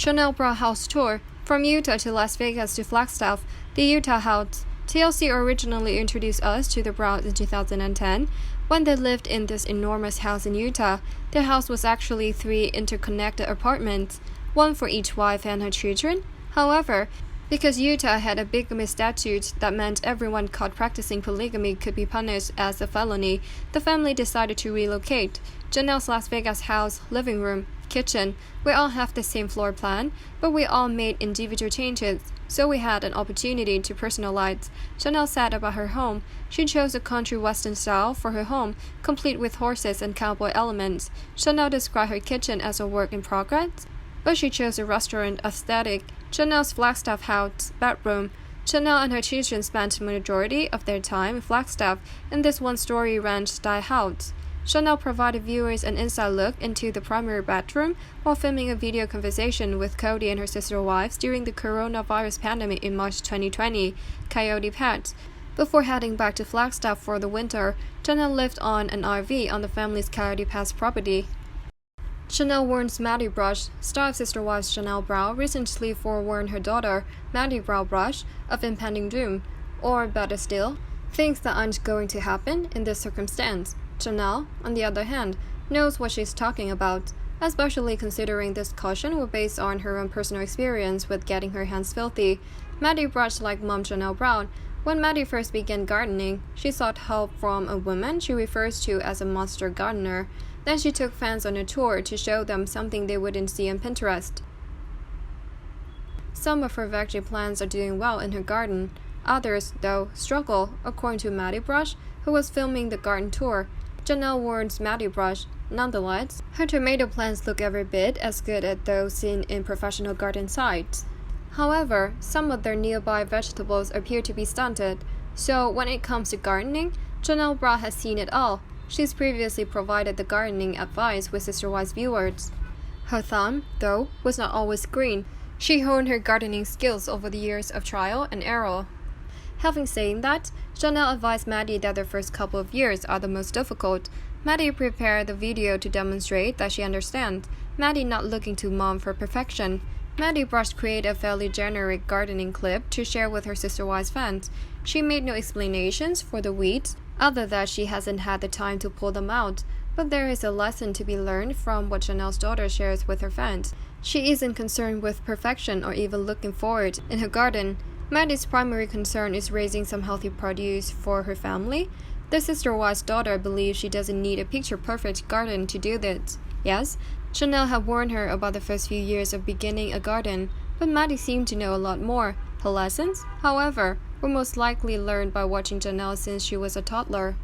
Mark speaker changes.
Speaker 1: Janelle brought house tour. From Utah to Las Vegas to Flagstaff, the Utah house. TLC originally introduced us to the Browns in 2010. When they lived in this enormous house in Utah, their house was actually 3 interconnected apartments, one for each wife and her children. However, because Utah had a bigamy statute that meant everyone caught practicing polygamy could be punished as a felony, the family decided to relocate. Janelle's Las Vegas house, living room, kitchen, we all have the same floor plan, but we all made individual changes, so we had an opportunity to personalize. Janelle said about her home, she chose a country western style for her home, complete with horses and cowboy elements. Janelle described her kitchen as a work in progress, but she chose a restaurant aesthetic. Janelle's Flagstaff house, bedroom. Janelle and her children spent the majority of their time in Flagstaff in this one-story ranch-style house. Janelle provided viewers an inside look into the primary bedroom while filming a video conversation with Cody and her sister wives during the coronavirus pandemic in March 2020, Coyote Pets. Before heading back to Flagstaff for the winter, Janelle lived on an RV on the family's Coyote Pass property. Janelle warns Maddie Brush. Star of Sister Wives Janelle Brown recently forewarned her daughter, Maddie Brown Brush, of impending doom, or better still, things that aren't going to happen in this circumstance. Janelle, on the other hand, knows what she's talking about, especially considering this caution was based on her own personal experience with getting her hands filthy. Maddie Brush like Mom Janelle Brown. When Maddie first began gardening, she sought help from a woman she refers to as a monster gardener. Then she took fans on a tour to show them something they wouldn't see on Pinterest. Some of her veggie plants are doing well in her garden. Others, though, struggle, according to Maddie Brush, who was filming the garden tour. Janelle warns Maddie Brush. Nonetheless, her tomato plants look every bit as good as those seen in professional garden sites. However, some of their nearby vegetables appear to be stunted. So when it comes to gardening, Janelle Brown has seen it all. She's previously provided the gardening advice with Sister Wives viewers. Her thumb, though, was not always green. She honed her gardening skills over the years of trial and error. Having said that, Janelle advised Maddie that the first couple of years are the most difficult. Maddie prepared the video to demonstrate that she understands. Maddie not looking to Mom for perfection. Maddie Brush created a fairly generic gardening clip to share with her Sister Wives fans. She made no explanations for the weeds, other than she hasn't had the time to pull them out. But there is a lesson to be learned from what Janelle's daughter shares with her fans. She isn't concerned with perfection or even looking forward in her garden. Maddie's primary concern is raising some healthy produce for her family. The Sister Wives daughter believes she doesn't need a picture-perfect garden to do this. Yes, Janelle had warned her about the first few years of beginning a garden, but Maddie seemed to know a lot more. Her lessons, however, were most likely learned by watching Janelle since she was a toddler.